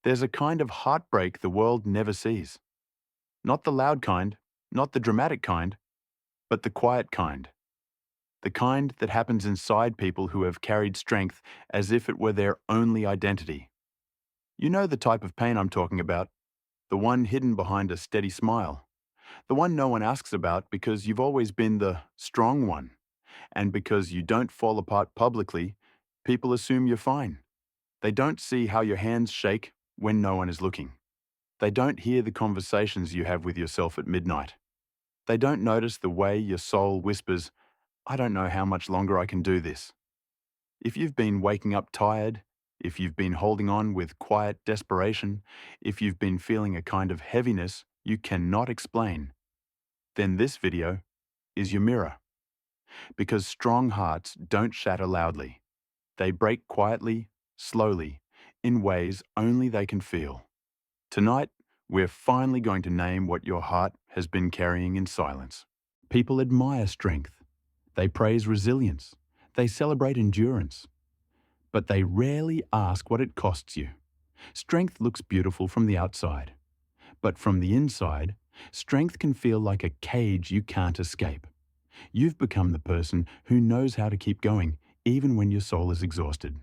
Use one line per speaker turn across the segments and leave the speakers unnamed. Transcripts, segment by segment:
There's a kind of heartbreak the world never sees. Not the loud kind, not the dramatic kind, but the quiet kind. The kind that happens inside people who have carried strength as if it were their only identity. You know the type of pain I'm talking about, the one hidden behind a steady smile. The one no one asks about because you've always been the strong one. And because you don't fall apart publicly, people assume you're fine. They don't see how your hands shake when no one is looking. They don't hear the conversations you have with yourself at midnight. They don't notice the way your soul whispers, I don't know how much longer I can do this. If you've been waking up tired, if you've been holding on with quiet desperation, if you've been feeling a kind of heaviness you cannot explain, then this video is your mirror. Because strong hearts don't shatter loudly. They break quietly, slowly, in ways only they can feel. Tonight, we're finally going to name what your heart has been carrying in silence. People admire strength. They praise resilience. They celebrate endurance. But they rarely ask what it costs you. Strength looks beautiful from the outside. But from the inside, strength can feel like a cage you can't escape. You've become the person who knows how to keep going even when your soul is exhausted.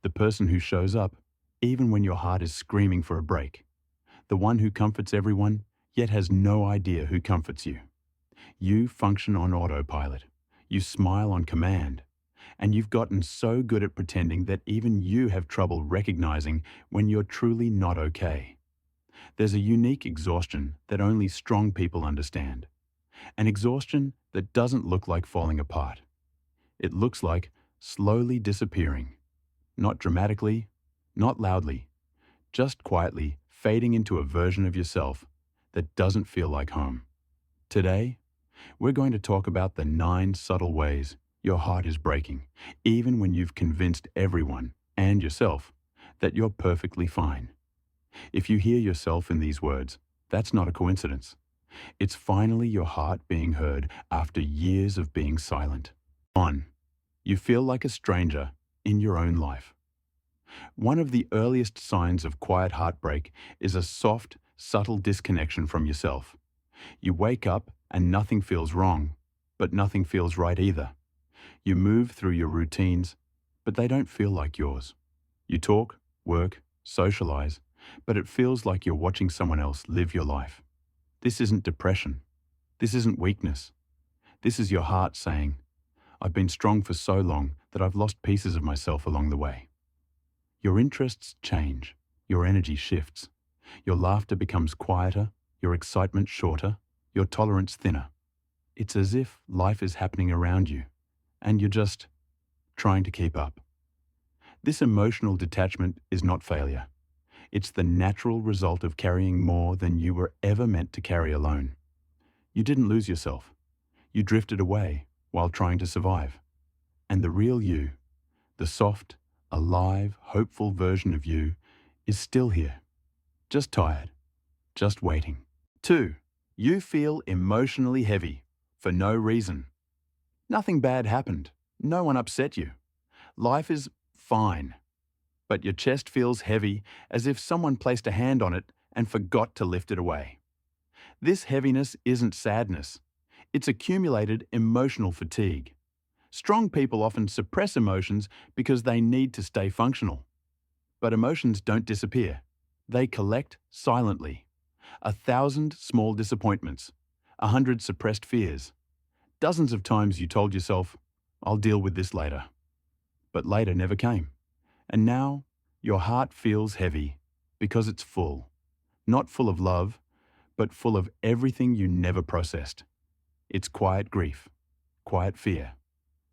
The person who shows up even when your heart is screaming for a break. The one who comforts everyone yet has no idea who comforts you. You function on autopilot. You smile on command. And you've gotten so good at pretending that even you have trouble recognizing when you're truly not okay. There's a unique exhaustion that only strong people understand. An exhaustion that doesn't look like falling apart. It looks like slowly disappearing. Not dramatically, not loudly, just quietly fading into a version of yourself that doesn't feel like home. Today, we're going to talk about the 9 subtle ways your heart is breaking, even when you've convinced everyone and yourself that you're perfectly fine. If you hear yourself in these words, that's not a coincidence. It's finally your heart being heard after years of being silent. 1. You feel like a stranger in your own life. One of the earliest signs of quiet heartbreak is a soft, subtle disconnection from yourself. You wake up and nothing feels wrong, but nothing feels right either. You move through your routines, but they don't feel like yours. You talk, work, socialize, but it feels like you're watching someone else live your life. This isn't depression. This isn't weakness. This is your heart saying, I've been strong for so long that I've lost pieces of myself along the way. Your interests change. Your energy shifts. Your laughter becomes quieter, your excitement shorter, your tolerance thinner. It's as if life is happening around you, and you're just trying to keep up. This emotional detachment is not failure. It's the natural result of carrying more than you were ever meant to carry alone. You didn't lose yourself. You drifted away while trying to survive. And the real you, the soft, alive, hopeful version of you, is still here. Just tired. Just waiting. 2. You feel emotionally heavy for no reason. Nothing bad happened. No one upset you. Life is fine. But your chest feels heavy as if someone placed a hand on it and forgot to lift it away. This heaviness isn't sadness. It's accumulated emotional fatigue. Strong people often suppress emotions because they need to stay functional. But emotions don't disappear. They collect silently. 1,000 small disappointments, 100 suppressed fears. Dozens of times you told yourself, I'll deal with this later. But later never came. And now, your heart feels heavy because it's full. Not full of love, but full of everything you never processed. It's quiet grief, quiet fear,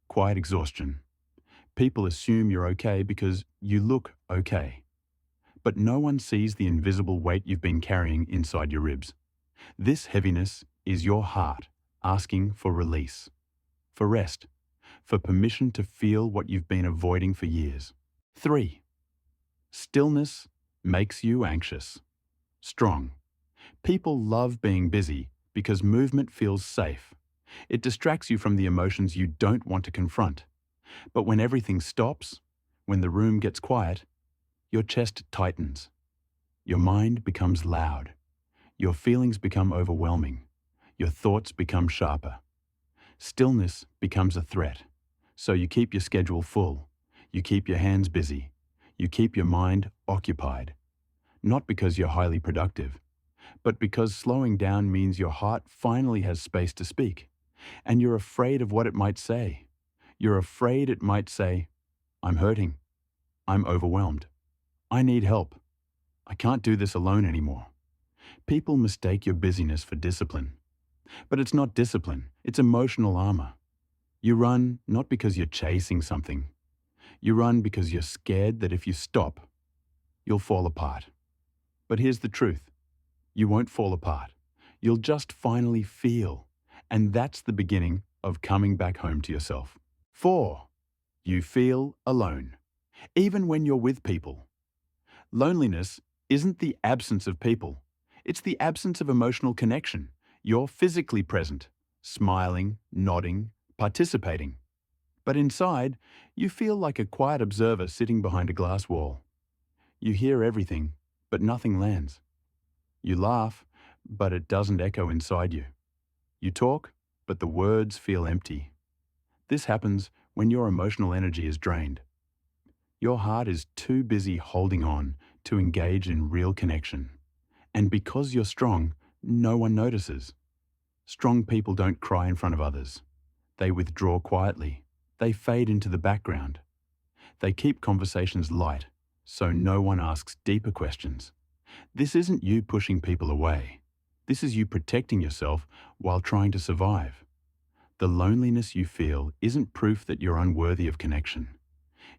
quiet exhaustion. People assume you're okay because you look okay. But no one sees the invisible weight you've been carrying inside your ribs. This heaviness is your heart asking for release, for rest, for permission to feel what you've been avoiding for years. 3. Stillness makes you anxious. Strong. People love being busy because movement feels safe. It distracts you from the emotions you don't want to confront. But when everything stops, when the room gets quiet, your chest tightens. Your mind becomes loud. Your feelings become overwhelming. Your thoughts become sharper. Stillness becomes a threat. So you keep your schedule full. You keep your hands busy. You keep your mind occupied. Not because you're highly productive, but because slowing down means your heart finally has space to speak. And you're afraid of what it might say. You're afraid it might say, I'm hurting. I'm overwhelmed. I need help. I can't do this alone anymore. People mistake your busyness for discipline. But it's not discipline, it's emotional armor. You run not because you're chasing something. You run because you're scared that if you stop, you'll fall apart. But here's the truth. You won't fall apart. You'll just finally feel. And that's the beginning of coming back home to yourself. 4. You feel alone, even when you're with people. Loneliness isn't the absence of people. It's the absence of emotional connection. You're physically present, smiling, nodding, participating. But inside, you feel like a quiet observer sitting behind a glass wall. You hear everything, but nothing lands. You laugh, but it doesn't echo inside you. You talk, but the words feel empty. This happens when your emotional energy is drained. Your heart is too busy holding on to engage in real connection. And because you're strong, no one notices. Strong people don't cry in front of others. They withdraw quietly. They fade into the background. They keep conversations light, so no one asks deeper questions. This isn't you pushing people away. This is you protecting yourself while trying to survive. The loneliness you feel isn't proof that you're unworthy of connection.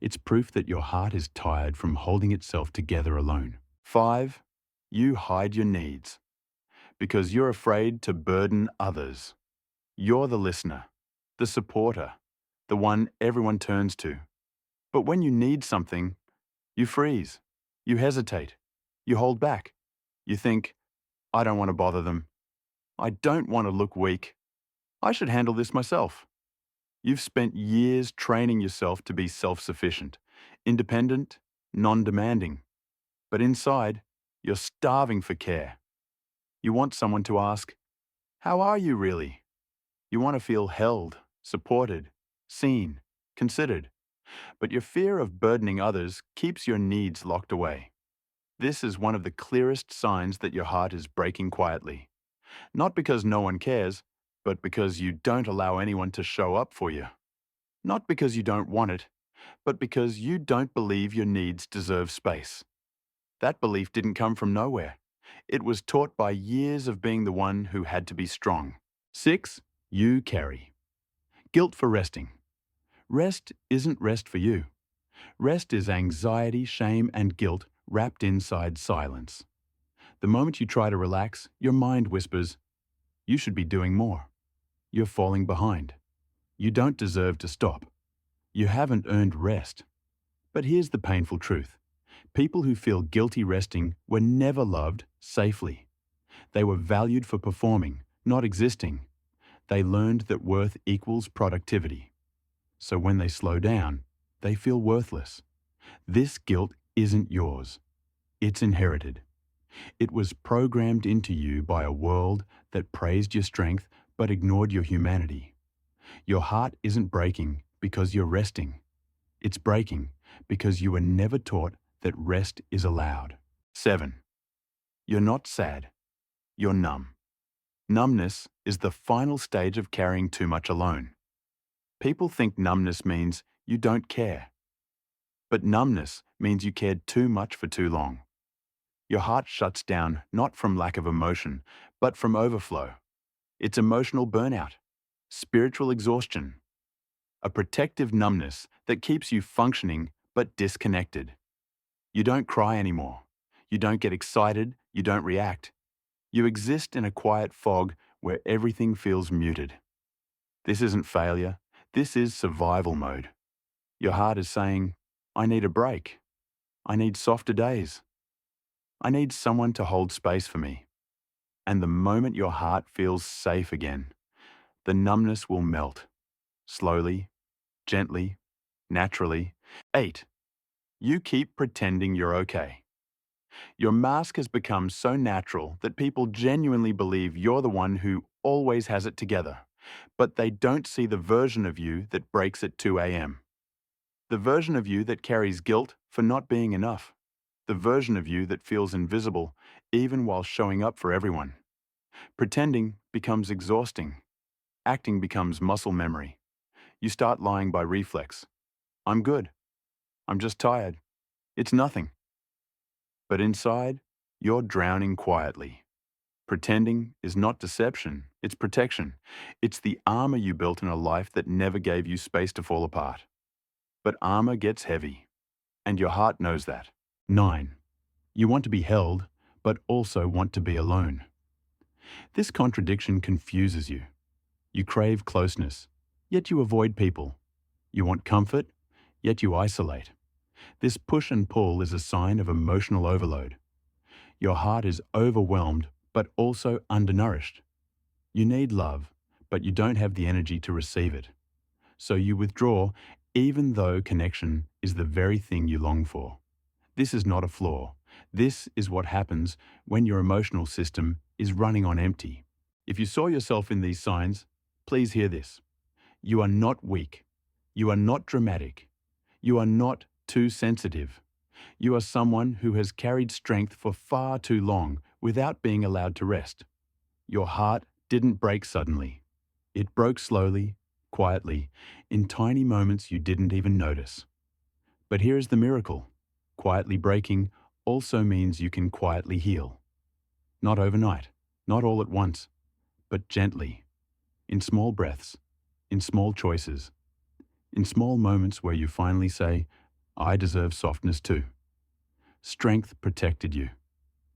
It's proof that your heart is tired from holding itself together alone. 5. You hide your needs because you're afraid to burden others. You're the listener, the supporter, the one everyone turns to. But when you need something, you freeze, you hesitate, you hold back. You think, I don't want to bother them. I don't want to look weak. I should handle this myself. You've spent years training yourself to be self-sufficient, independent, non-demanding. But inside, you're starving for care. You want someone to ask, how are you really? You want to feel held, supported, seen, considered. But your fear of burdening others keeps your needs locked away. This is one of the clearest signs that your heart is breaking quietly. Not because no one cares, but because you don't allow anyone to show up for you. Not because you don't want it, but because you don't believe your needs deserve space. That belief didn't come from nowhere. It was taught by years of being the one who had to be strong. 6. You carry. Guilt for resting. Rest isn't rest for you. Rest is anxiety, shame, and guilt wrapped inside silence. The moment you try to relax, your mind whispers, you should be doing more. You're falling behind. You don't deserve to stop. You haven't earned rest. But here's the painful truth. People who feel guilty resting were never loved safely. They were valued for performing, not existing. They learned that worth equals productivity. So when they slow down, they feel worthless. This guilt isn't yours. It's inherited. It was programmed into you by a world that praised your strength but ignored your humanity. Your heart isn't breaking because you're resting. It's breaking because you were never taught that rest is allowed. 7. You're not sad. You're numb. Numbness is the final stage of carrying too much alone. People think numbness means you don't care. But numbness means you cared too much for too long. Your heart shuts down not from lack of emotion, but from overflow. It's emotional burnout, spiritual exhaustion, a protective numbness that keeps you functioning but disconnected. You don't cry anymore. You don't get excited. You don't react. You exist in a quiet fog where everything feels muted. This isn't failure. This is survival mode. Your heart is saying, I need a break. I need softer days. I need someone to hold space for me. And the moment your heart feels safe again, the numbness will melt. Slowly, gently, naturally. 8. You keep pretending you're okay. Your mask has become so natural that people genuinely believe you're the one who always has it together, but they don't see the version of you that breaks at 2 a.m. The version of you that carries guilt for not being enough. The version of you that feels invisible even while showing up for everyone. Pretending becomes exhausting. Acting becomes muscle memory. You start lying by reflex. I'm good. I'm just tired. It's nothing. But inside, you're drowning quietly. Pretending is not deception, it's protection. It's the armor you built in a life that never gave you space to fall apart. But armor gets heavy, and your heart knows that. 9. You want to be held, but also want to be alone. This contradiction confuses you. You crave closeness, yet you avoid people. You want comfort, yet you isolate. This push and pull is a sign of emotional overload. Your heart is overwhelmed, but also undernourished. You need love, but you don't have the energy to receive it. So you withdraw, even though connection is the very thing you long for. This is not a flaw. This is what happens when your emotional system is running on empty. If you saw yourself in these signs, please hear this. You are not weak. You are not dramatic. You are not too sensitive. You are someone who has carried strength for far too long without being allowed to rest. Your heart didn't break suddenly. It broke slowly, quietly, in tiny moments you didn't even notice. But here is the miracle. Quietly breaking also means you can quietly heal. Not overnight, not all at once, but gently, in small breaths, in small choices, in small moments where you finally say, I deserve softness too. Strength protected you.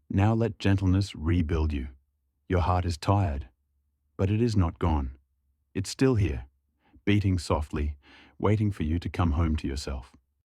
Now let gentleness rebuild you. Your heart is tired, but it is not gone. It's still here, beating softly, waiting for you to come home to yourself.